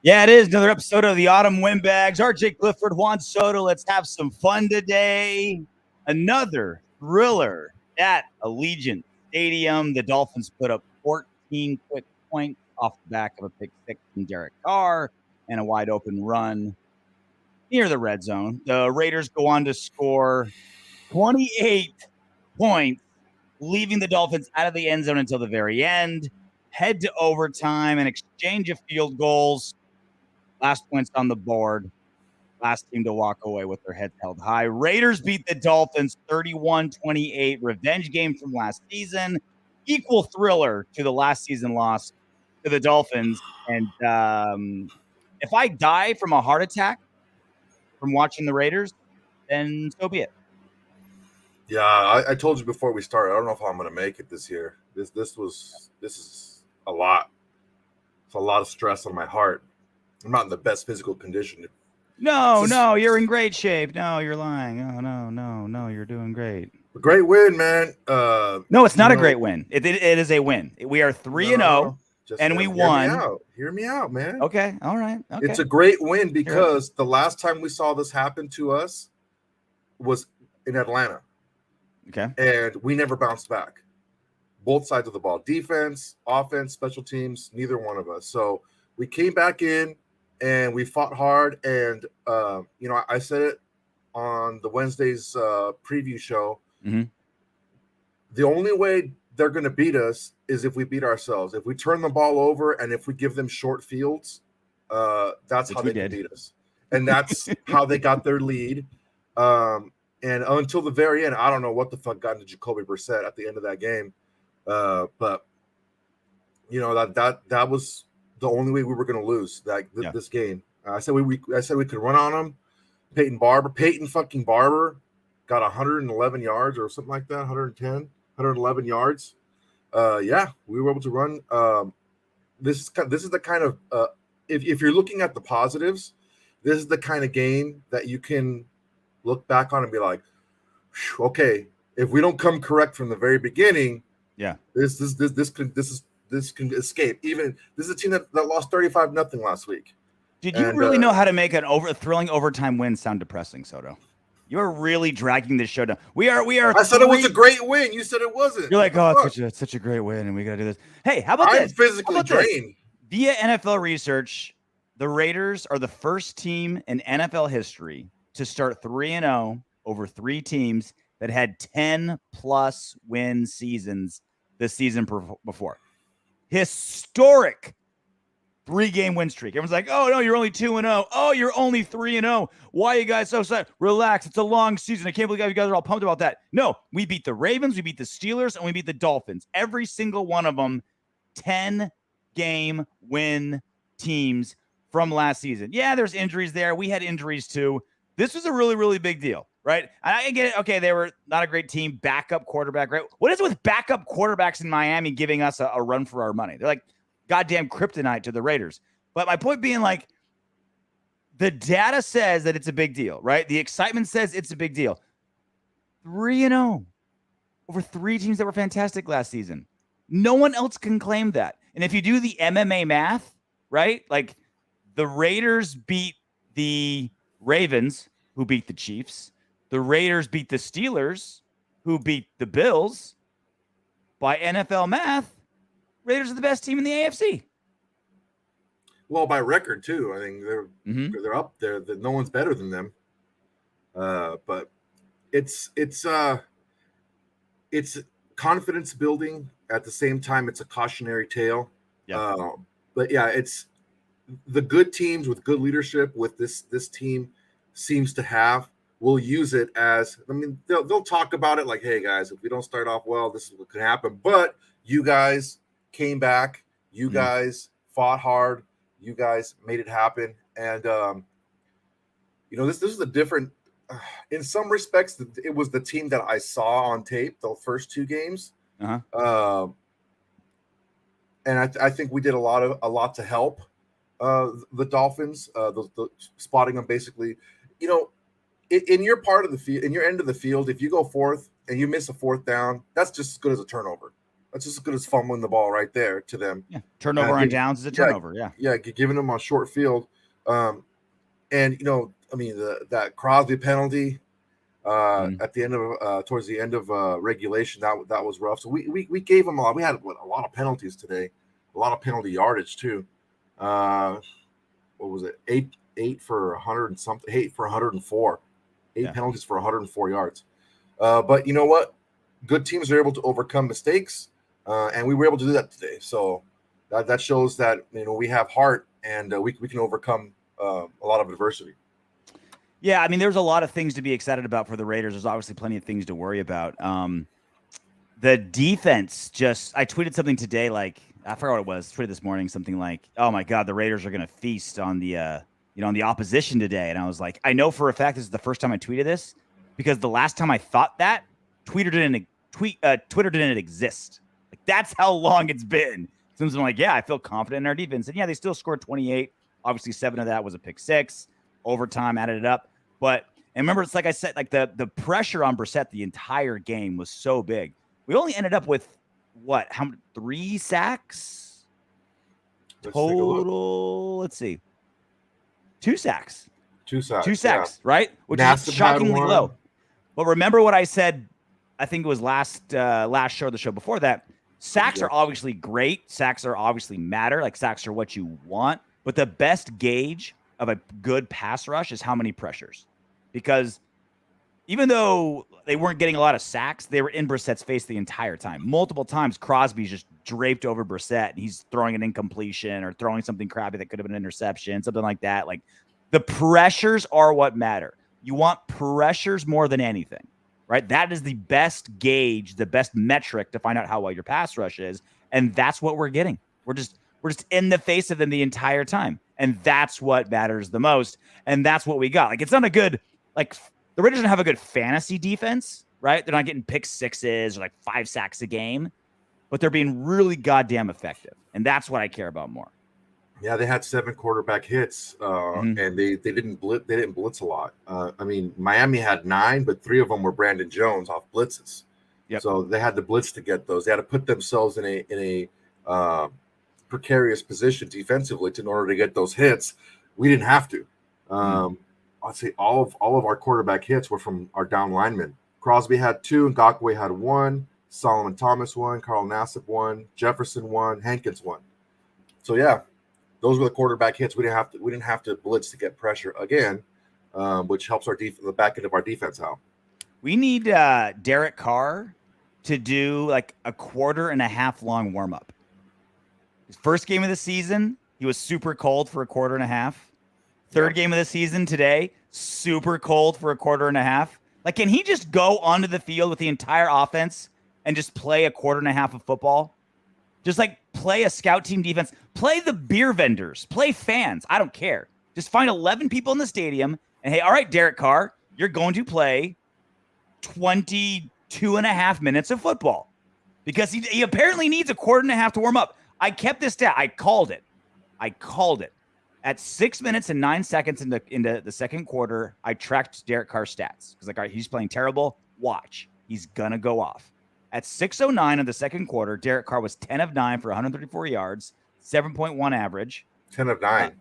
Yeah, it is another episode of the Autumn Windbags. RJ Clifford, Juan Soto. Let's have some fun today. Another thriller at Allegiant Stadium. The Dolphins put up 14 quick points off the back of a pick six from Derek Carr and a wide open run near the red zone. The Raiders go on to score 28 points, leaving the Dolphins out of the end zone until the very end. Head to overtime and exchange of field goals. Last points on the board. Last team to walk away with their heads held high. Raiders beat the Dolphins 31-28. Revenge game from last season. Equal thriller to the last season loss to the Dolphins. And if I die from a heart attack from watching the Raiders, then so be it. Yeah, I told you before we started. I don't know if I'm going to make it this year. This is a lot. It's a lot of stress on my heart. I'm not in the best physical condition. No, you're in great shape. No, you're lying. Oh, no, you're doing great. A great win, man. No, it's not a great win. It is a win. We are 3-0, and we won. Hear me out, man. Okay, all right. Okay. It's a great win because the last time we saw this happen to us was in Atlanta. Okay. And we never bounced back. Both sides of the ball. Defense, offense, special teams, neither one of us. So we came back in and we fought hard. And, I said it on the Wednesday's preview show. Mm-hmm. The only way they're going to beat us is if we beat ourselves. If we turn the ball over and if we give them short fields, that's how they can beat us. And that's how they got their lead. And until the very end, I don't know what the fuck got into Jacoby Brissett at the end of that game. But that was the only way we were going to lose this game. I said we could run on them. Peyton fucking Barber got 111 yards or something like that. 111 yards. We were able to run. This is the kind of if you're looking at the positives, this is the kind of game that you can look back on and be like, okay, if we don't come correct from the very beginning, this can escape. Even this is a team that lost 35-0 last week. Did you really know how to make a thrilling overtime win sound depressing, Soto? You're really dragging this show down. We are. I said it was a great win. You said it wasn't. You're like, it's such a great win, and we got to do this. Hey, how about this? I'm physically drained. Via NFL research, the Raiders are the first team in NFL history to start 3-0 over three teams that had 10-plus win seasons the season before. Historic 3-game win streak. Everyone's like, oh, no, you're only 2-0. Oh, you're only 3-0. Why are you guys so sad? Relax. It's a long season. I can't believe you guys are all pumped about that. No, we beat the Ravens, we beat the Steelers, and we beat the Dolphins. Every single one of them, 10-game win teams from last season. Yeah, there's injuries there. We had injuries too. This was a really, really big deal, right? And I get it. Okay, they were not a great team. Backup quarterback, right? What is it with backup quarterbacks in Miami giving us a run for our money? They're like goddamn kryptonite to the Raiders. But my point being, like, the data says that it's a big deal, right? The excitement says it's a big deal. 3-0 over three teams that were fantastic last season. No one else can claim that. And if you do the MMA math, right? Like, the Raiders beat the Ravens, who beat the Chiefs. The Raiders beat the Steelers, who beat the Bills. By NFL math, Raiders are the best team in the AFC. Well, by record too. I think they're up there. No one's better than them. But it's confidence building. At the same time, it's a cautionary tale. Yeah. But yeah, it's the good teams with good leadership. With this team seems to have. We'll use it as. I mean, they'll talk about it like, "Hey guys, if we don't start off well, this is what could happen." But you guys came back. You guys fought hard. You guys made it happen. And, this is a different in some respects, it was the team that I saw on tape the first two games. Uh-huh. And I think we did a lot to help the Dolphins, the spotting them basically. In your part of the field, in your end of the field, if you go fourth and you miss a fourth down, that's just as good as a turnover. That's just as good as fumbling the ball right there to them. Yeah, turnover on downs is a turnover. Yeah, giving them a short field. And I mean that Crosby penalty at the end of towards the end of regulation, that was rough. So we gave them a lot. We had a lot of penalties today, a lot of penalty yardage too. What was it? Eight for 100 and something. 8 for 104. Eight penalties for 104 yards. But you know what? Good teams are able to overcome mistakes, and we were able to do that today. So that shows that we have heart, and we can overcome a lot of adversity. Yeah, I mean, there's a lot of things to be excited about for the Raiders. There's obviously plenty of things to worry about. The defense I tweeted something today, like, I forgot what it was, tweeted this morning, something like, oh my God, the Raiders are going to feast on the, on the opposition today. And I was like, I know for a fact this is the first time I tweeted this, because the last time I thought that, Twitter didn't exist. Like, that's how long it's been. So I'm like, yeah, I feel confident in our defense. And yeah, they still scored 28. Obviously, 7 of that was a pick 6. Overtime added it up. But, and remember, it's like I said, like the pressure on Brissett the entire game was so big. We only ended up with what? 3 sacks total? Let's see. 2 sacks. 2 sacks. 2 sacks, yeah. Right? Which Nassib is shockingly low. But remember what I said, I think it was last show or the show before that. Sacks are obviously great. Sacks are obviously matter. Like, sacks are what you want. But the best gauge of a good pass rush is how many pressures. Because even though they weren't getting a lot of sacks, they were in Brissett's face the entire time. Multiple times, Crosby's just draped over Brissett, and he's throwing an incompletion or throwing something crappy that could have been an interception, something like that. Like, the pressures are what matter. You want pressures more than anything, right? That is the best gauge, the best metric to find out how well your pass rush is, and that's what we're getting. We're just in the face of them the entire time, and that's what matters the most, and that's what we got. Like, it's not a good, like, the Raiders don't have a good fantasy defense, right? They're not getting pick 6s or like 5 sacks a game, but they're being really goddamn effective, and that's what I care about more. Yeah, they had 7 quarterback hits, and they didn't blitz a lot. I mean, Miami had 9, but 3 of them were Brandon Jones off blitzes. Yep. So they had to blitz to get those. They had to put themselves in a precarious position defensively in order to get those hits. We didn't have to. I'd say all of our quarterback hits were from our down linemen. Crosby had 2, Ngakoue had 1, Solomon Thomas 1, Carl Nassib 1, Jefferson 1, Hankins 1. So yeah, those were the quarterback hits. We didn't have to blitz to get pressure again, which helps the back end of our defense out. We need Derek Carr to do like a 1.5 long warm up. His first game of the season, he was super cold for a 1.5. Third game of the season today, super cold for a 1.5. Like, can he just go onto the field with the entire offense and just play a 1.5 of football? Just like play a scout team defense, play the beer vendors, play fans. I don't care. Just find 11 people in the stadium and, hey, all right, Derek Carr, you're going to play 22.5 minutes of football, because he apparently needs a 1.5 to warm up. I kept this stat. I called it. At 6 minutes and 9 seconds into the second quarter, I tracked Derek Carr's stats. Because, like, all right, he's playing terrible. Watch. He's going to go off. At 6:09 of the second quarter, Derek Carr was 10 of 9 for 134 yards, 7.1 average. 10 of 9?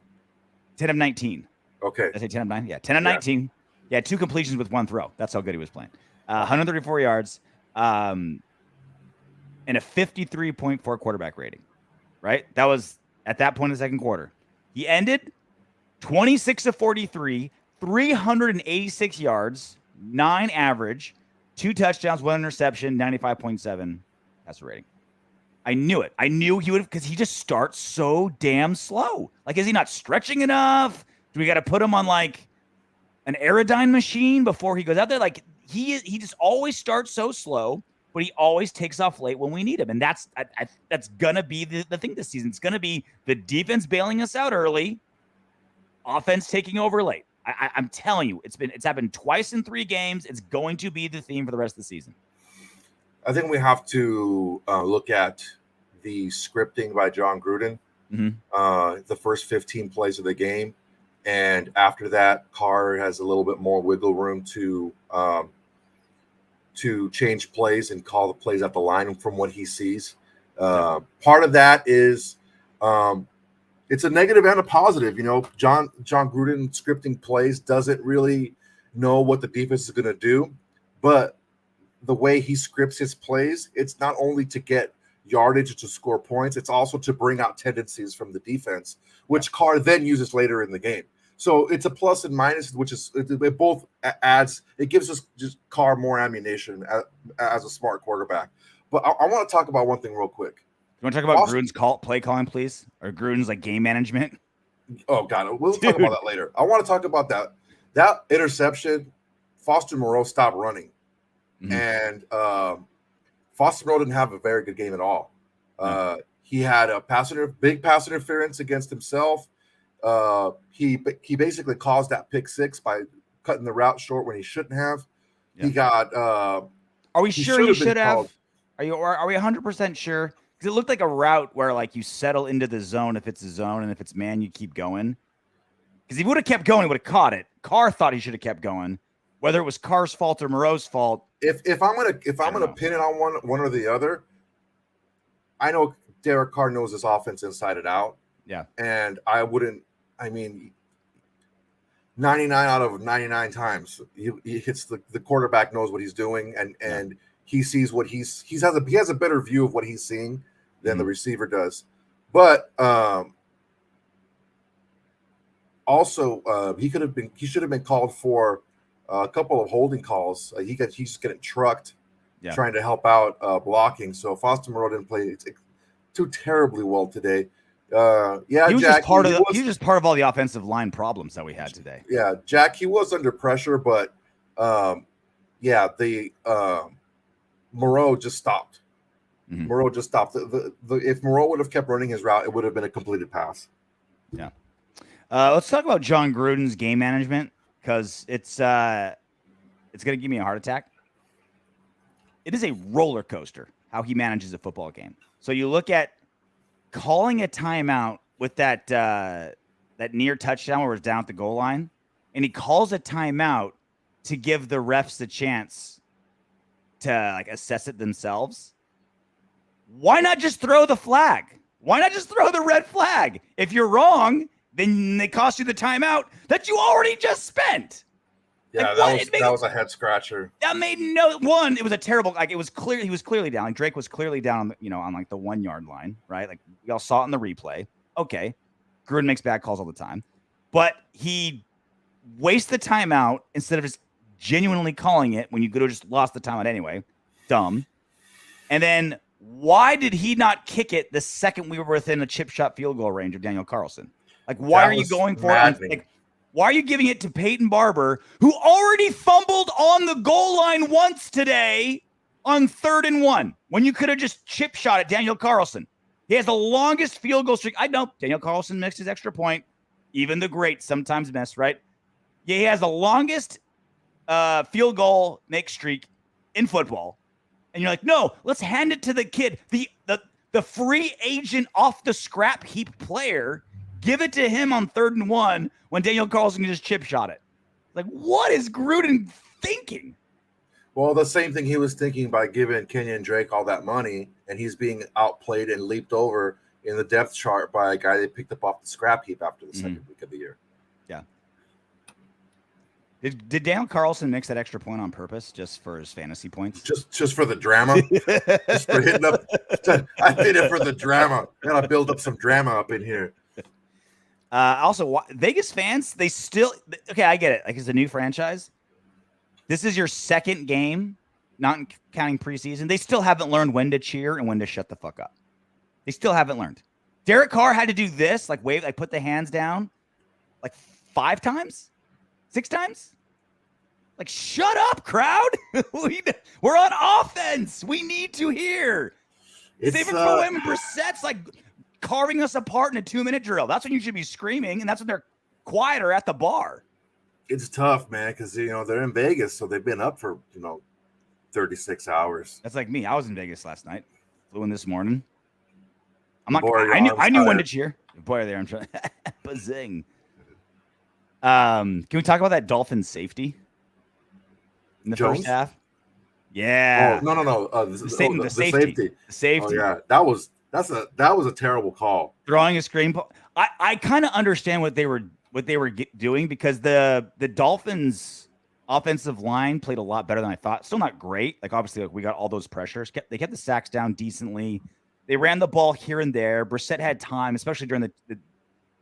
10 of 19. Okay. Did I say 10 of 9? Yeah, 10 of 19. He had 2 completions with 1 throw. That's how good he was playing. 134 yards and a 53.4 quarterback rating, right? That was at that point in the second quarter. He ended 26 of 43, 386 yards, 9 average, 2 touchdowns, 1 interception, 95.7 passer rating. I knew it. I knew he would, because he just starts so damn slow. Like, is he not stretching enough? Do we got to put him on like an Aerodyne machine before he goes out there? Like, he just always starts so slow, but he always takes off late when we need him. And that's going to be the thing this season. It's going to be the defense bailing us out early, offense taking over late. I'm telling you, it's happened twice in 3 games. It's going to be the theme for the rest of the season. I think we have to look at the scripting by John Gruden, the first 15 plays of the game. And after that, Carr has a little bit more wiggle room to change plays and call the plays at the line from what he sees. Part of that is it's a negative and a positive. John Gruden scripting plays doesn't really know what the defense is going to do, but the way he scripts his plays, it's not only to get yardage to score points, it's also to bring out tendencies from the defense, which Carr then uses later in the game. So it's a plus and minus, which is it both adds. It gives us just Carr more ammunition as a smart quarterback. But I want to talk about one thing real quick. You want to talk about Gruden's play calling, please, or Gruden's like game management? Oh God, we'll talk about that later. I want to talk about that interception. Foster Moreau stopped running. And Foster Moreau didn't have a very good game at all. He had a big pass interference against himself. He basically caused that pick six by cutting the route short when he shouldn't have. He got. Are we sure he should have? Are we 100% sure? Because it looked like a route where like you settle into the zone if it's a zone, and if it's man, you keep going. Because he would have kept going, he would have caught it. Carr thought he should have kept going. Whether it was Carr's fault or Moreau's fault. If I'm gonna pin it on one or the other, I know Derek Carr knows this offense inside and out. Yeah. And I mean 99 out of 99 times he hits the quarterback knows what he's doing and he sees what he has a better view of what he's seeing than the receiver does. But also he should have been called for a couple of holding calls. He's just getting trucked, trying to help out blocking. So Foster Moreau didn't play too terribly well today. He was just part of all the offensive line problems that we had today. Yeah, Jack, he was under pressure, but Moreau just stopped. Moreau just stopped. If Moreau would have kept running his route, it would have been a completed pass. Yeah. Let's talk about John Gruden's game management, because it's going to give me a heart attack. It is a roller coaster how he manages a football game. So you look at calling a timeout with that near touchdown where it's down at the goal line, and he calls a timeout to give the refs the chance to like assess it themselves. Why not just throw the flag? Why not just throw the red flag? If you're wrong, then they cost you the timeout that you already just spent. Yeah, that was a head scratcher. That made it was a terrible, like it was clear he was clearly down. Like Drake was clearly down on like the 1 yard line, right? Like we all saw it in the replay. Okay. Gruden makes bad calls all the time. But he wastes the timeout instead of just genuinely calling it when you could have just lost the timeout anyway. Dumb. And then why did he not kick it the second we were within a chip shot field goal range of Daniel Carlson? Like, why are you going for it? Like, why are you giving it to Peyton Barber, who already fumbled on the goal line once today on 3rd and 1, when you could have just chip shot at Daniel Carlson? He has the longest field goal streak. I know Daniel Carlson missed his extra point. Even the greats sometimes miss, right? Yeah, he has the longest field goal make streak in football. And you're like, no, let's hand it to the kid, the free agent off the scrap heap player. Give it to him on 3rd and 1 when Daniel Carlson can just chip shot it. Like, what is Gruden thinking? Well, the same thing he was thinking by giving Kenyon Drake all that money, and he's being outplayed and leaped over in the depth chart by a guy they picked up off the scrap heap after the second week of the year. Yeah. Did Daniel Carlson mix that extra point on purpose just for his fantasy points? Just for the drama? Just for hitting up. I did it for the drama. I gotta build up some drama up in here. Also, Vegas fans, they still – okay, I get it. Like, it's a new franchise. This is your second game, not counting preseason. They still haven't learned when to cheer and when to shut the fuck up. They still haven't learned. Derek Carr had to do this, like wave, like put the hands down, like 5 times, 6 times. Like, shut up, crowd. We're on offense. We need to hear. Save it for when Brissett's like – carving us apart in a 2-minute drill. That's when you should be screaming, and that's when they're quieter at the bar. It's tough, man, because they're in Vegas, so they've been up for 36 hours. That's like me. I was in Vegas last night. Flew in this morning. I knew when to cheer. Boy, there I'm trying. Bazing. Can we talk about that Dolphins safety in the first half? Yeah. No. The The safety. safety. The safety. Oh yeah, that was a terrible call. Throwing a screen. I kind of understand what they were doing, because the Dolphins offensive line played a lot better than I thought. Still not great. Like, obviously, like, we got all those pressures. They kept the sacks down decently. They ran the ball here and there. Brissett had time, especially during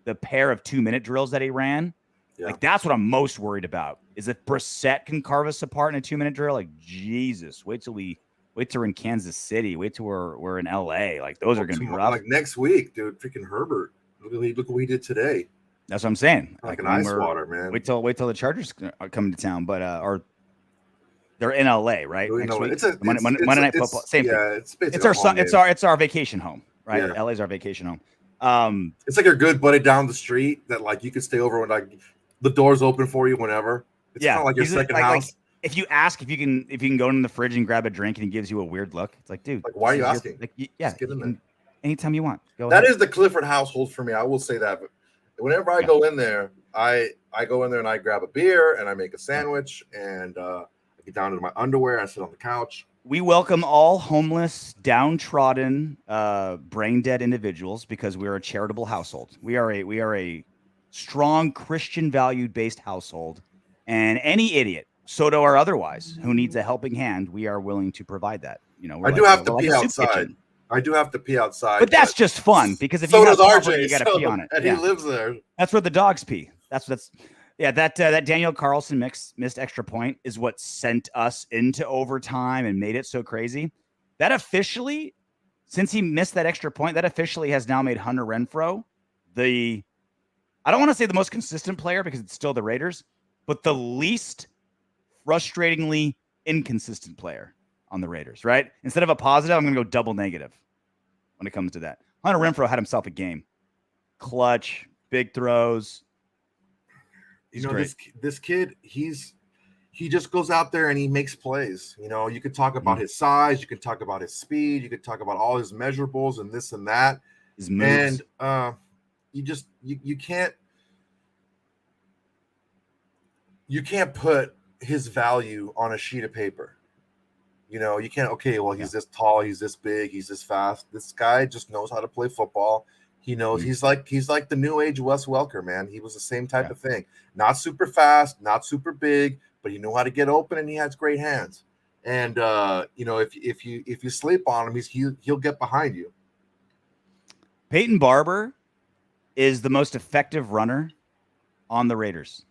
the pair of 2-minute drills that he ran. Yeah. Like, that's what I'm most worried about, is if Brissett can carve us apart in a 2-minute drill. Like, Jesus, wait till we're in Kansas City. Wait till we're in LA. Like, those are going to be rough. Like next week, dude. Freaking Herbert. Look what he did today. That's what I'm saying. Like an ice water, man. Wait till the Chargers are coming to town, but or they're in LA, right? Next week. It's Monday Night Football. Same thing. It's our vacation home, right? Yeah. LA's our vacation home. It's like your good buddy down the street that, like, you could stay over when, like, the door's open for you whenever. It's kind of like your second house. Like, if you ask if you can go in the fridge and grab a drink and he gives you a weird look, it's like, dude, like, why are you asking? Just get in there. Anytime you want. Go that ahead. Is the Clifford household for me. I will say that. But whenever I go in there, I go in there and I grab a beer and I make a sandwich and I get down into my underwear. I sit on the couch. We welcome all homeless, downtrodden, brain dead individuals, because we are a charitable household. We are a strong Christian valued based household, and any idiot, Soto or otherwise, who needs a helping hand, we are willing to provide that. You know, I do have to pee outside. I do have to pee outside, but that's just fun, because if so you have does RJ, you got to pee on it. And he lives there. That's where the dogs pee. That Daniel Carlson missed extra point is what sent us into overtime and made it so crazy. That officially, since he missed that extra point, that officially has now made Hunter Renfrow I don't want to say the most consistent player, because it's still the Raiders, but the least frustratingly inconsistent player on the Raiders, right? Instead of a positive, I'm going to go double negative when it comes to that. Hunter Renfrow had himself a game. Clutch, big throws. He's great. This kid, he just goes out there and he makes plays. You know, you could talk about his size, you could talk about his speed, you could talk about all his measurables and this and that. His moves. And you can't put his value on a sheet of paper. You know, you can't, okay, well, he's this tall, he's this big, he's this fast. This guy just knows how to play football. He knows he's like the new age Wes Welker, man. He was the same type of thing. Not super fast, not super big, but he knew how to get open and he has great hands. And you know, if you sleep on him, he'll get behind you. Peyton Barber is the most effective runner on the Raiders.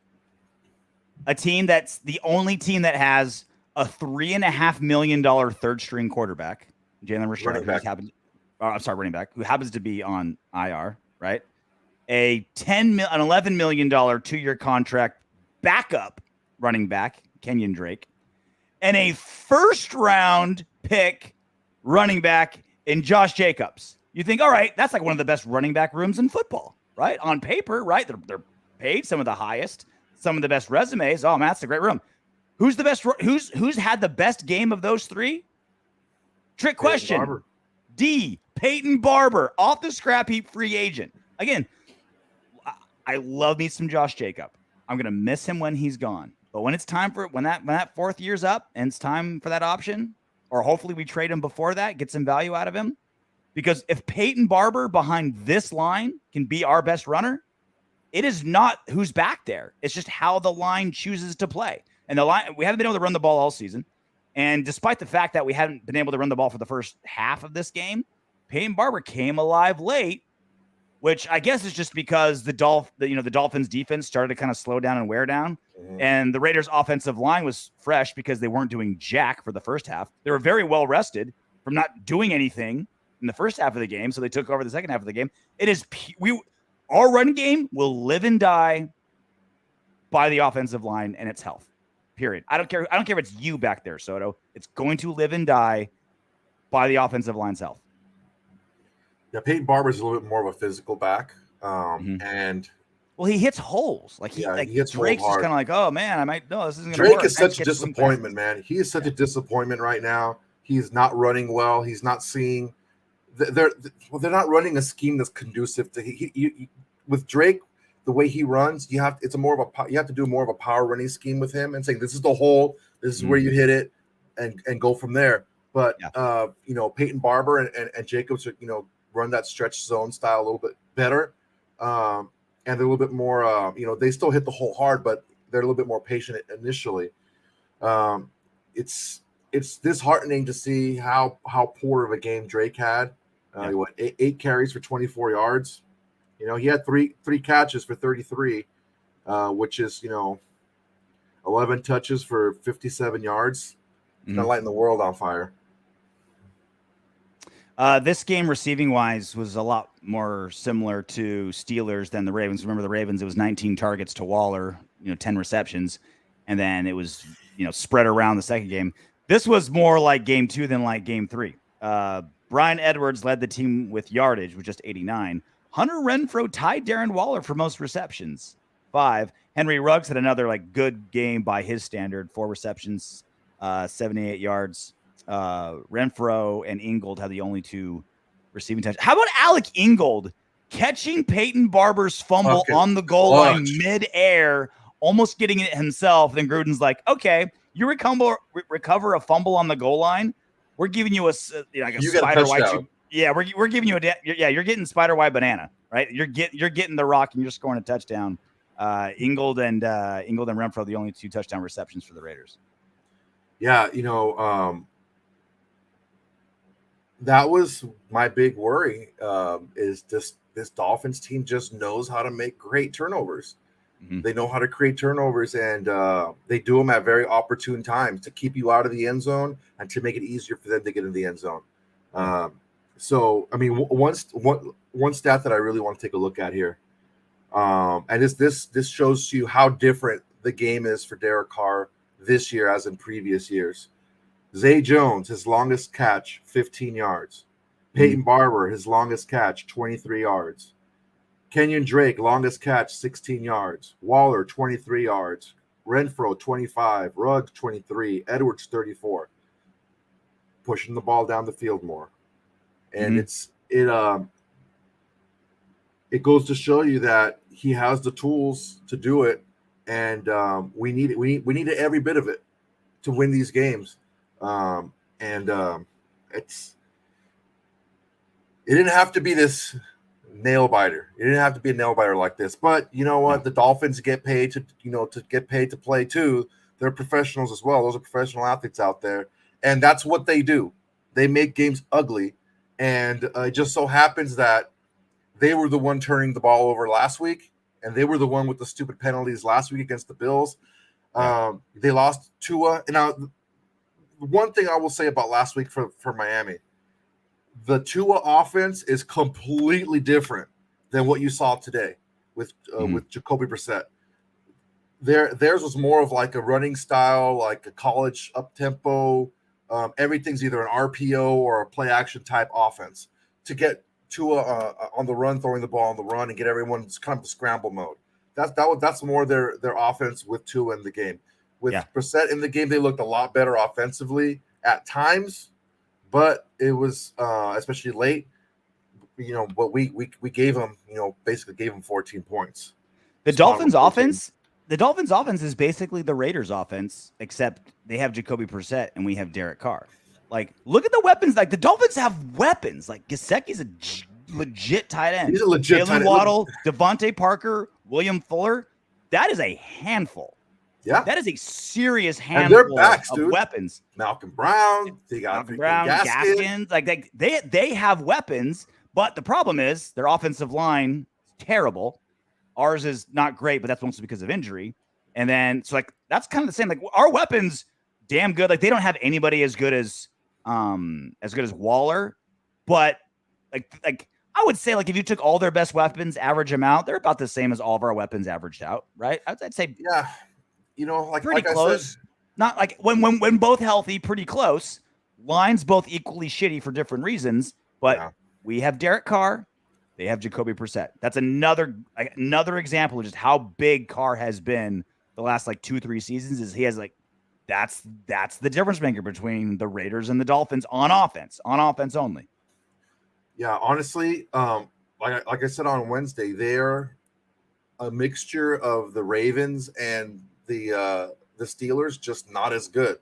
A team that's the only team that has a $3.5 million third string quarterback, Jalen Richard, running back, who happens to be on IR, right? An $11 million 2-year contract backup running back, Kenyon Drake, and a first-round pick running back in Josh Jacobs. You think, all right, that's like one of the best running back rooms in football, right? On paper, right? They're paid some of the highest, some of the best resumes. Oh man, that's a great room. Who's the best? Who's had the best game of those three? Trick question. Peyton Barber, off the scrap heap, free agent. Again, I love me some Josh Jacob. I'm gonna miss him when he's gone. But when it's time for when that fourth year's up and it's time for that option, or hopefully we trade him before that, get some value out of him. Because if Peyton Barber behind this line can be our best runner, it is not who's back there. It's just how the line chooses to play. And the line, we haven't been able to run the ball all season. And despite the fact that we haven't been able to run the ball for the first half of this game, Peyton Barber came alive late, which I guess is just because the Dolphins defense started to kind of slow down and wear down. Mm-hmm. And the Raiders offensive line was fresh because they weren't doing jack for the first half. They were very well rested from not doing anything in the first half of the game. So they took over the second half of the game. It is our run game will live and die by the offensive line and its health. Period. I don't care if it's you back there, Soto. It's going to live and die by the offensive line's health. Yeah, Peyton Barber's a little bit more of a physical back. And well, he hits holes. He hits Drake's just kind of like, oh man, this isn't gonna work. Drake is such a disappointment, man. He is such a disappointment right now. He's not running well. He's not seeing they're not running a scheme that's conducive to with Drake. The way he runs, you have to do more of a power running scheme with him and saying this is the hole, this is where you hit it, and go from there. But Peyton Barber and Jacobs are, run that stretch zone style a little bit better, and they're a little bit more. They still hit the hole hard, but they're a little bit more patient initially. It's disheartening to see how poor of a game Drake had. Eight carries for 24 yards. He had three catches for 33, which is 11 touches for 57 yards. Not lighting the world on fire. This game, receiving wise, was a lot more similar to Steelers than the Ravens. Remember the Ravens? It was 19 targets to Waller, 10 receptions, and then it was spread around the second game. This was more like game 2 than like game 3. Brian Edwards led the team with yardage with just 89. Hunter Renfrow tied Darren Waller for most receptions, 5. Henry Ruggs had another good game by his standard, 4 receptions, 78 yards. Renfrow and Ingold had the only 2 receiving touchdowns. How about Alec Ingold catching Peyton Barber's fumble on the goal line midair, almost getting it himself? Then Gruden's like, "Okay, you recover a fumble on the goal line. We're giving you a spider white. We're giving you you're getting spider white banana, right? You're getting the rock and you're scoring a touchdown." Ingold and Renfrow, the only 2 touchdown receptions for the Raiders. Yeah, that was my big worry. Is this Dolphins team just knows how to make great turnovers. Mm-hmm. They know how to create turnovers, and they do them at very opportune times to keep you out of the end zone and to make it easier for them to get in the end zone. So, I mean, one stat that I really want to take a look at here, and this shows you how different the game is for Derek Carr this year as in previous years. Zay Jones, his longest catch, 15 yards. Peyton Barber, his longest catch, 23 yards. Kenyon Drake, longest catch, 16 yards. Waller, 23 yards. Renfrow, 25. Ruggs, 23. Edwards, 34. Pushing the ball down the field more. And it goes to show you that he has the tools to do it, and we need every bit of it to win these games. It didn't have to be this nail biter. It didn't have to be a nail biter like this. But you know what? The Dolphins get paid to play too. They're professionals as well. Those are professional athletes out there, and that's what they do. They make games ugly, and it just so happens that they were the one turning the ball over last week, and they were the one with the stupid penalties last week against the Bills. They lost Tua, and now. One thing I will say about last week for Miami, the Tua offense is completely different than what you saw today with Jacoby Brissett. Theirs was more of like a running style, like a college up tempo. Everything's either an RPO or a play action type offense to get Tua on the run, throwing the ball on the run, and get everyone kind of the scramble mode. That's more their offense with Tua in the game. With Brissett in the game, they looked a lot better offensively at times, but it was especially late. But we gave them, basically gave them 14 points. The Dolphins offense is basically the Raiders offense, except they have Jacoby Brissett and we have Derek Carr. Like, look at the weapons. Like, the Dolphins have weapons. Like, Gesicki's a legit tight end. He's a legit tight end. Waddle, Devontae Parker, William Fuller. That is a handful. Yeah, that is a serious handful of weapons. Malcolm Brown, Gaskins, like they have weapons, but the problem is their offensive line is terrible. Ours is not great, but that's mostly because of injury. And then so that's kind of the same. Like our weapons, damn good. Like they don't have anybody as good as Waller, but like I would say if you took all their best weapons, average them out, they're about the same as all of our weapons averaged out, right? I'd say pretty close. Not like when both healthy, pretty close. Lines both equally shitty for different reasons, but we have Derek Carr, they have Jacoby Brissett. That's another example of just how big Carr has been the last 2-3 seasons. Is he has that's the difference maker between the Raiders and the Dolphins on offense only. Yeah, honestly, like I said on Wednesday, they're a mixture of the Ravens and the Steelers, just not as good.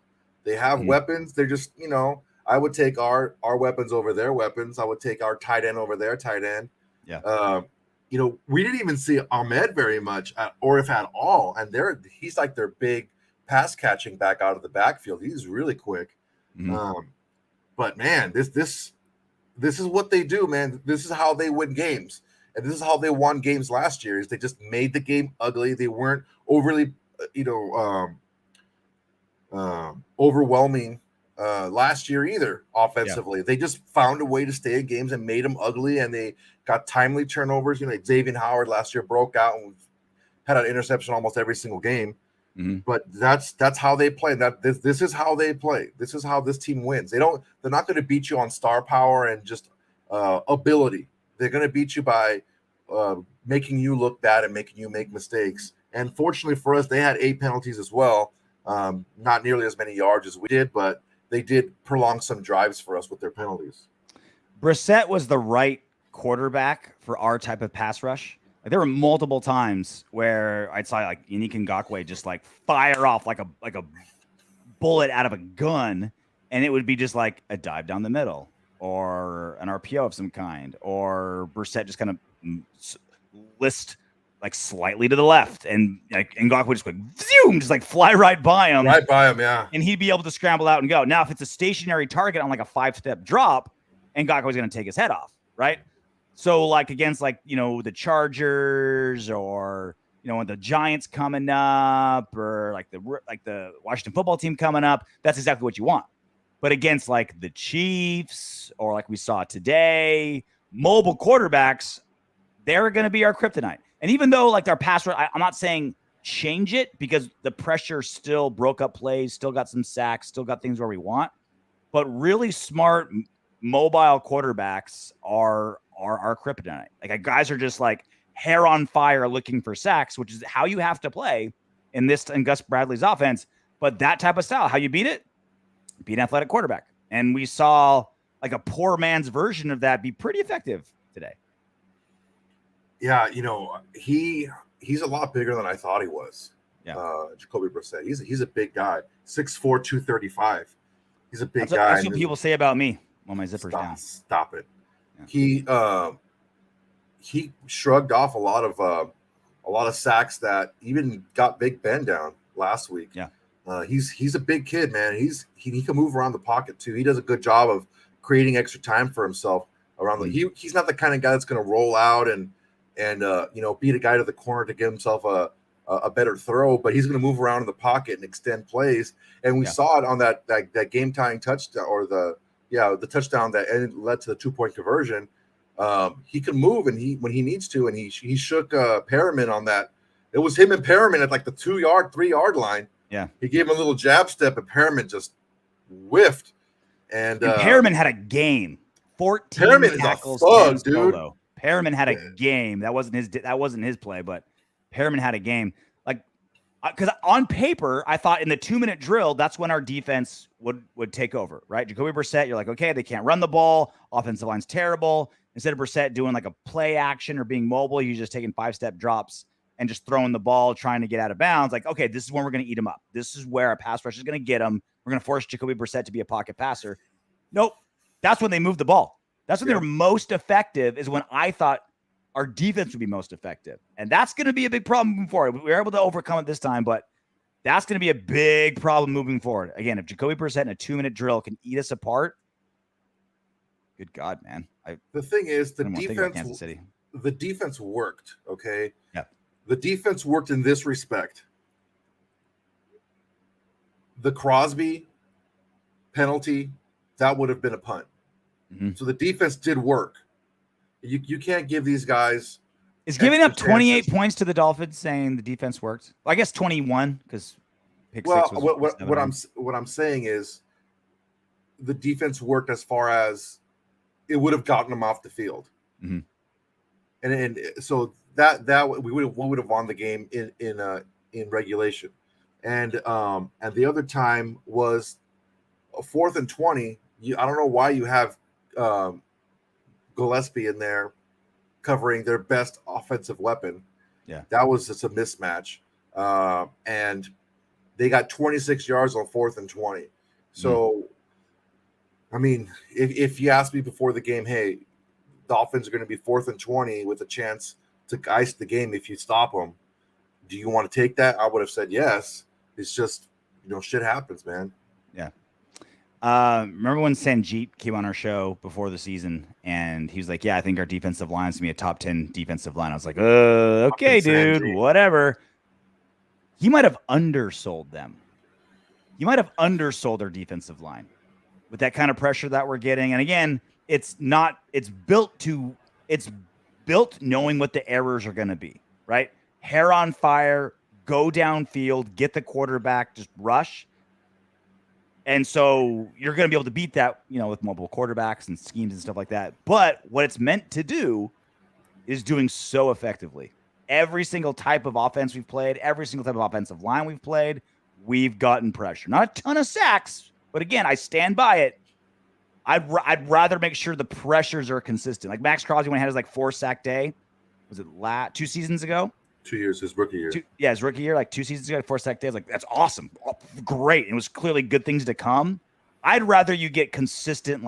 They have weapons. They're just, I would take our weapons over their weapons. I would take our tight end over their tight end. Yeah. We didn't even see Ahmed very much, or if at all. And he's like their big pass catching back out of the backfield. He's really quick. But man, this is what they do, man. This is how they win games. And this is how they won games last year, is they just made the game ugly. They weren't overly, overwhelming last year either offensively. They just found a way to stay in games and made them ugly, and they got timely turnovers. Xavier Howard last year broke out and had an interception almost every single game. But that's how they play. This is how they play. This is how this team wins. They're not going to beat you on star power and just ability. They're going to beat you by making you look bad and making you make mistakes. And fortunately for us, they had 8 penalties as well. Not nearly as many yards as we did, but they did prolong some drives for us with their penalties. Brissett was the right quarterback for our type of pass rush. Like, there were multiple times where I'd saw like Yannick Ngakoue just like fire off like a bullet out of a gun, and it would be just like a dive down the middle or an RPO of some kind, or Brissett just kind of list like slightly to the left, and like Ngakoue would just like zoom, just like fly right by him, yeah, and he'd be able to scramble out and go. Now, if it's a stationary target on like a 5-step drop, Ngakoue's going to take his head off, right? So like against like, the Chargers, or, when the Giants coming up, or like the Washington football team coming up, that's exactly what you want. But against like the Chiefs, or like we saw today, mobile quarterbacks, they're going to be our kryptonite. And even though like our pass rush, I'm not saying change it, because the pressure still broke up plays, still got some sacks, still got things where we want. But really smart mobile quarterbacks are our kryptonite. Like, guys are just like hair on fire looking for sacks, which is how you have to play in Gus Bradley's offense. But that type of style, how you beat it? Beat an athletic quarterback. And we saw like a poor man's version of that be pretty effective today. Yeah, he's a lot bigger than I thought he was. Yeah. Jacoby Brissett. He's a big guy. 6'4", 235. He's a big guy. That's what people say about me when my zipper's down. Stop it. Yeah. He shrugged off a lot of sacks that even got Big Ben down last week. Yeah. He's a big kid, man. He can move around the pocket too. He does a good job of creating extra time for himself around he's not the kind of guy that's going to roll out and beat a guy to the corner to give himself a better throw, but he's going to move around in the pocket and extend plays. And we saw it on that game tying touchdown, or the touchdown that led to the 2-point conversion. He can move, and when he needs to, and he shook Perriman on that. It was him and Perriman at like the 3-yard line. Yeah, he gave him a little jab step, and Perriman just whiffed. And Perriman had a game. 14 Perriman tackles, is a thug, dude. Solo. Perriman had a game. That wasn't his play, but Perriman had a game. Like, because on paper, I thought in the 2-minute drill, that's when our defense would take over, right? Jacoby Brissett, you're like, okay, they can't run the ball. Offensive line's terrible. Instead of Brissett doing like a play action or being mobile, he's just taking 5-step drops and just throwing the ball, trying to get out of bounds. Like, okay, this is when we're going to eat him up. This is where our pass rush is going to get him. We're going to force Jacoby Brissett to be a pocket passer. Nope. That's when they moved the ball. That's when they were most effective, is when I thought our defense would be most effective. And that's going to be a big problem moving forward. We were able to overcome it this time, but that's going to be a big problem moving forward. Again, if Jacoby Brissett in a 2-minute drill can eat us apart, good God, man. The thing is, the defense worked, okay? Yeah. The defense worked in this respect. The Crosby penalty, that would have been a punt. Mm-hmm. So the defense did work. You can't give these guys. Is giving up 28 points to the Dolphins saying the defense worked? Well, I guess 21, because pick six was what I'm saying is the defense worked as far as it would have gotten them off the field. Mm-hmm. And so that we would have won the game in regulation. And the other time was a 4th and 20. I don't know why you have Gillespie in there covering their best offensive weapon. Yeah, that was just a mismatch. And they got 26 yards on 4th and 20. So, I mean, if you asked me before the game, hey, Dolphins are going to be 4th and 20 with a chance to ice the game if you stop them, do you want to take that? I would have said yes. It's just, shit happens, man. Yeah. Remember when Sanjeet came on our show before the season and he was like, yeah, I think our defensive line is going to be a top 10 defensive line. I was like, okay, dude, whatever. He might have undersold them. He might have undersold their defensive line with that kind of pressure that we're getting. And again, it's built knowing what the errors are going to be, right? Hair on fire, go downfield, get the quarterback, just rush. And so you're going to be able to beat that, with multiple quarterbacks and schemes and stuff like that. But what it's meant to do is doing so effectively. Every single type of offense we've played, every single type of offensive line we've played, we've gotten pressure. Not a ton of sacks, but again, I stand by it. I'd rather make sure the pressures are consistent. Like Max Crosby, when he had his 4-sack day, was it 2 seasons ago? 2 years, his rookie year. His rookie year, 2 seasons ago, 4-sack day. I was like, that's awesome. Oh, great. And it was clearly good things to come. I'd rather you get consistent,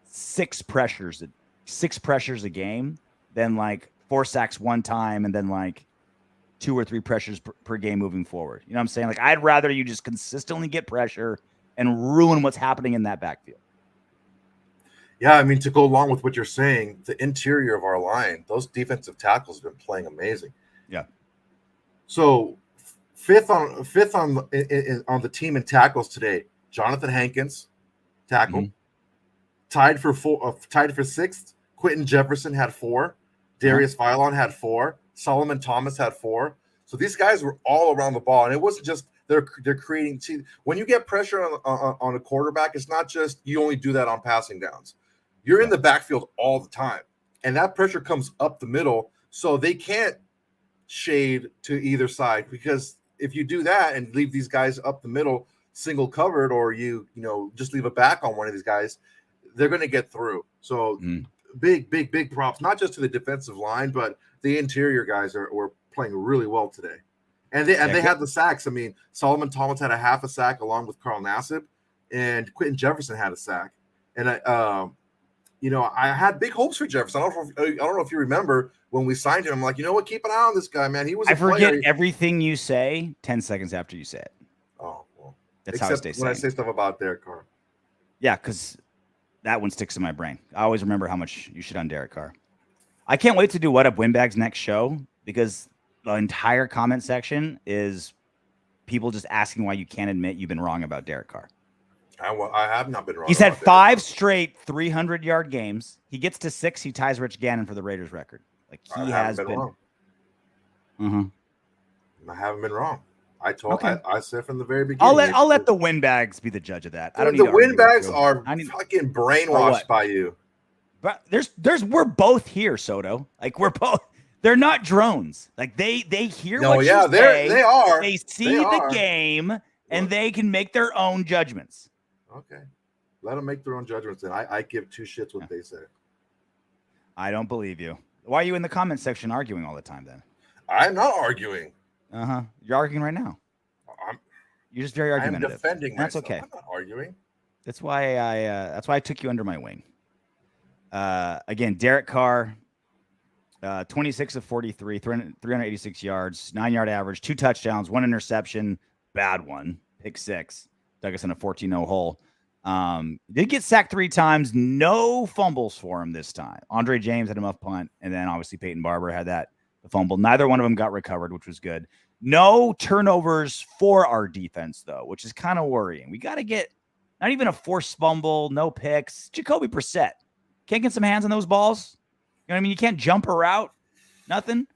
6 pressures a game than 4 sacks one time and then 2 or 3 pressures per game moving forward. You know what I'm saying? I'd rather you just consistently get pressure and ruin what's happening in that backfield. Yeah, I mean, to go along with what you're saying, the interior of our line, those defensive tackles have been playing amazing. Yeah. So fifth on the team in tackles today, Jonathan Hankins, tackle. Mm-hmm. Tied for 6th. Quentin Jefferson had 4. Darius Philon had 4. Solomon Thomas had 4. So these guys were all around the ball, and it wasn't just they're creating. See, when you get pressure on a quarterback, it's not just you only do that on passing downs. You're in the backfield all the time, and that pressure comes up the middle, so they can't shade to either side, because if you do that and leave these guys up the middle single covered, or you just leave a back on one of these guys, they're going to get through. So big props, not just to the defensive line, but the interior guys were playing really well today. And they had the sacks. I mean, Solomon Thomas had a half a sack along with Carl Nassib, and Quentin Jefferson had a sack. And I had big hopes for Jefferson. I don't know if you remember when we signed him. I'm like, what? Keep an eye on this guy, man. He was. I forget everything you say 10 seconds after you say it. Oh, well. That's how I stay when I say stuff about Derek Carr. Yeah, because that one sticks in my brain. I always remember how much you shit on Derek Carr. I can't wait to do What Up Windbags next show, because the entire comment section is people just asking why you can't admit you've been wrong about Derek Carr. I have not been wrong. He's had 5 straight 300-yard games. He gets to 6. He ties Rich Gannon for the Raiders record. He has been wrong. I haven't been wrong. I said from the very beginning. I'll let the Windbags be the judge of that. Dude, I don't need the Windbags are fucking brainwashed by you. But we're both here, Soto. We're both. They're not drones. They hear what you say. They are. They see the game, and they can make their own judgments. Okay, let them make their own judgments. Then I give 2 shits what they say. I don't believe you. Why are you in the comment section arguing all the time? Then I'm not arguing. You're arguing right now. You're just very argumentative. I'm defending myself. That's okay. I'm not arguing. That's why I took you under my wing. Again, Derek Carr, 26 of 43, 386 yards, 9-yard average, 2 touchdowns, 1 interception, bad one, pick 6. Dug us in a 14-0 hole. Did get sacked 3 times, no fumbles for him this time. Andre James had a muff punt, and then obviously Peyton Barber had the fumble. Neither one of them got recovered, which was good. No turnovers for our defense, though, which is kind of worrying. We got to get not even a forced fumble, no picks. Jacoby Brissett can't get some hands on those balls. You know what I mean? You can't jump a route, nothing.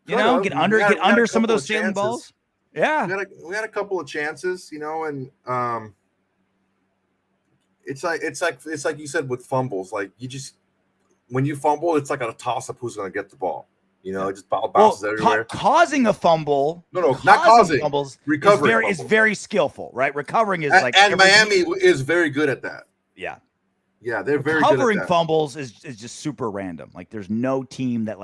Get under some of those sailing balls. Yeah, we had a couple of chances, and it's like you said with fumbles. When you fumble, it's like a toss up who's going to get the ball. It just bounces everywhere. Causing a fumble. No, not causing. Fumbles. Recovering is very skillful, right? Recovering is and Miami is very good at that. Yeah. Yeah, they're very good at that. Recovering fumbles is just super random. There's no team that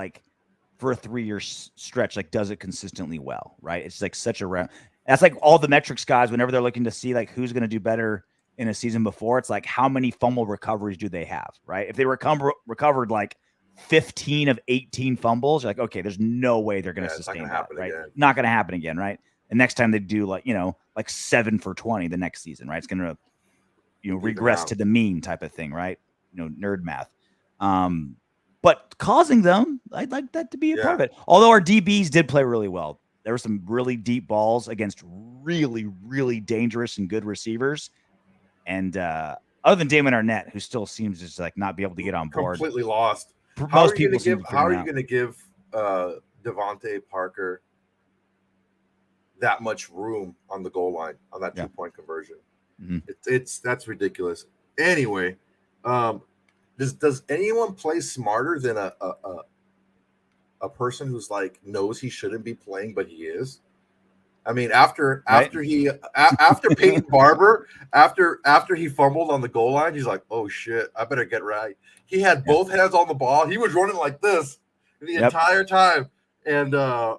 for a 3-year stretch does it consistently well, right? It's such a That's like all the metrics guys, whenever they're looking to see like who's going to do better in a season before, it's like how many fumble recoveries do they have, right? If they recovered like 15 of 18 fumbles, you're like, okay, there's no way they're going to sustain that, right? Again. Not going to happen again, right? And next time they do like, like 7 for 20 the next season, right? It's going to, regress to the mean type of thing, right? Nerd math. But causing them, I'd like that to be a part of it. Although our DBs did play really well. There were some really deep balls against really, really dangerous and good receivers. And other than Damon Arnett, who still seems to just like not be able to get on board. Completely lost. How are you going to give Devontae Parker that much room on the goal line on that 2-point conversion? Mm-hmm. That's ridiculous. Anyway, does anyone play smarter than a person who's like knows he shouldn't be playing but he is? I mean, after Peyton Barber, after he fumbled on the goal line, he's like, "Oh shit, I better get right." He had both hands on the ball. He was running like this the entire time, and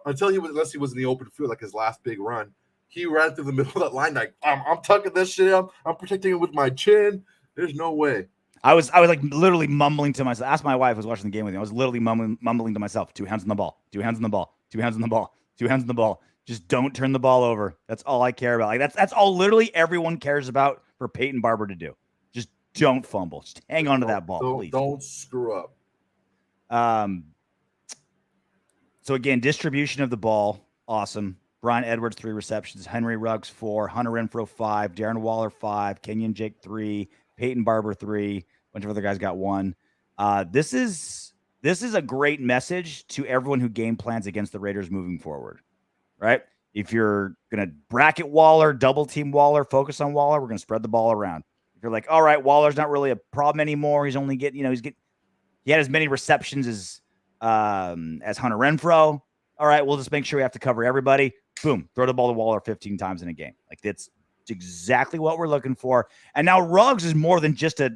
until unless he was in the open field, like his last big run, he ran through the middle of that line like, "I'm tucking this shit up. I'm protecting it with my chin." There's no way. I was like literally mumbling to myself. Ask my wife who was watching the game with me. I was literally mumbling to myself. 2 hands on the ball. 2 hands on the ball. 2 hands on the ball. 2 hands on the ball. Just don't turn the ball over. That's all I care about. Like that's all literally everyone cares about for Peyton Barber to do. Just don't fumble. Just hang on to that ball, please. Don't screw up. So again, distribution of the ball, awesome. Brian Edwards 3 receptions, Henry Ruggs 4, Hunter Renfrow 5, Darren Waller 5, Kenyon Jake 3, Peyton Barber 3, a bunch of other guys got 1. This is a great message to everyone who game plans against the Raiders moving forward. Right? If you're going to bracket Waller, double team Waller, focus on Waller, we're going to spread the ball around. If you're like, all right, Waller's not really a problem anymore. He's only getting, he had as many receptions as Hunter Renfrow. All right, we'll just make sure we have to cover everybody. Boom, throw the ball to Waller 15 times in a game. Like that's exactly what we're looking for. And now Ruggs is more than just a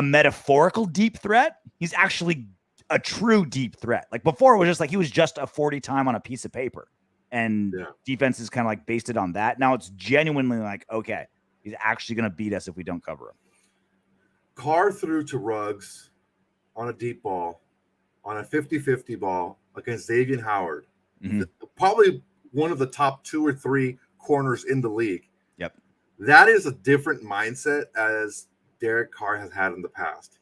metaphorical deep threat. He's actually a true deep threat. Like before it was just like he was just a 40 time on a piece of paper and defense is kind of like based it on that. Now it's genuinely like, okay, he's actually going to beat us if we don't cover him. Carr threw to Ruggs on a deep ball on a 50-50 ball against Xavier Howard. Mm-hmm. Probably one of the top 2 or 3 corners in the league. Yep. That is a different mindset as Derek Carr has had in the past.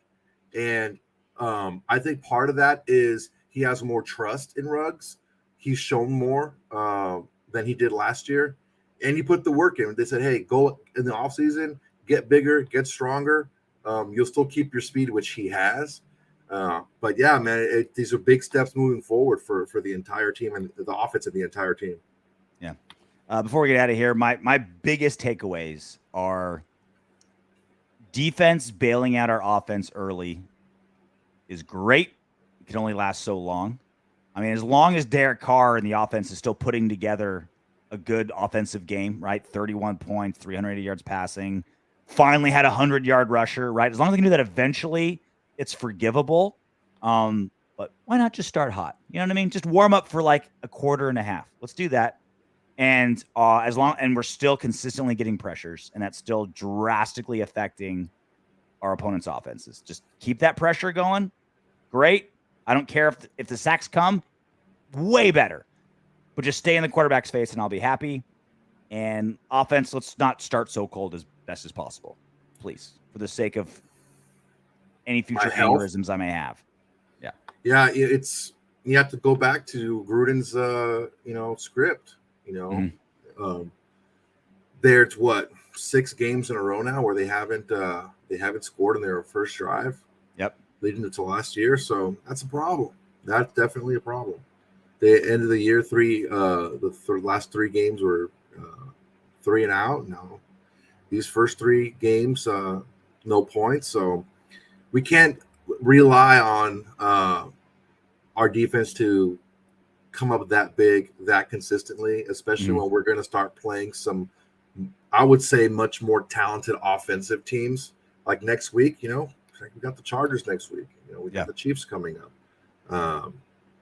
And I think part of that is he has more trust in Ruggs. He's shown more than he did last year. And he put the work in. They said, hey, go in the offseason, get bigger, get stronger. You'll still keep your speed, which he has. But, yeah, man, these are big steps moving forward for the entire team and the offense of the entire team. Yeah. Before we get out of here, my biggest takeaways are defense bailing out our offense early is great. It can only last so long. I mean, as long as Derek Carr and the offense is still putting together a good offensive game, right? 31 points, 380 yards passing, finally had a 100-yard rusher, right? As long as they can do that eventually, it's forgivable. But why not just start hot? You know what I mean? Just warm up for like a quarter and a half. Let's do that. And and we're still consistently getting pressures, and that's still drastically affecting our opponent's offenses. Just keep that pressure going. Great. I don't care if the sacks come, way better. But just stay in the quarterback's face, and I'll be happy. And offense, let's not start so cold as best as possible, please, for the sake of any future aneurysms I may have. Yeah. Yeah, you have to go back to Gruden's script. There's 6 games in a row now where they haven't scored in their first drive. Yep. Leading into last year, so that's a problem. That's definitely a problem. The end of the year, the last 3 games were 3 and out. No, these first 3 games, no points. So we can't rely on our defense to come up that big, that consistently, especially when we're going to start playing some, I would say, much more talented offensive teams. Like next week, we got the Chargers next week. We got the Chiefs coming up.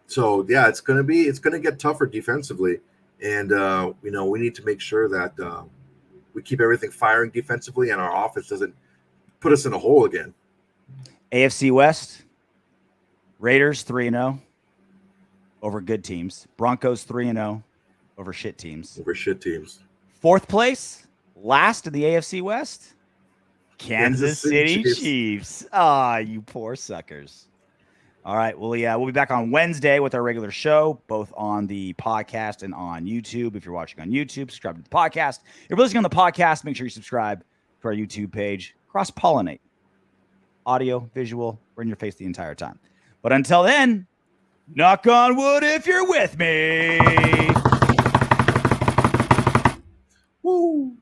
So yeah, it's going to get tougher defensively, And we need to make sure that we keep everything firing defensively, and our offense doesn't put us in a hole again. AFC West, Raiders 3-0 over good teams. Broncos 3-0 over shit teams. Fourth place, last in the AFC West, Kansas City Chiefs. Ah, you poor suckers. All right. Well, yeah, we'll be back on Wednesday with our regular show, both on the podcast and on YouTube. If you're watching on YouTube, subscribe to the podcast. If you're listening on the podcast, make sure you subscribe to our YouTube page. Cross-pollinate. Audio, visual, we're in your face the entire time. But until then, knock on wood if you're with me. Woo!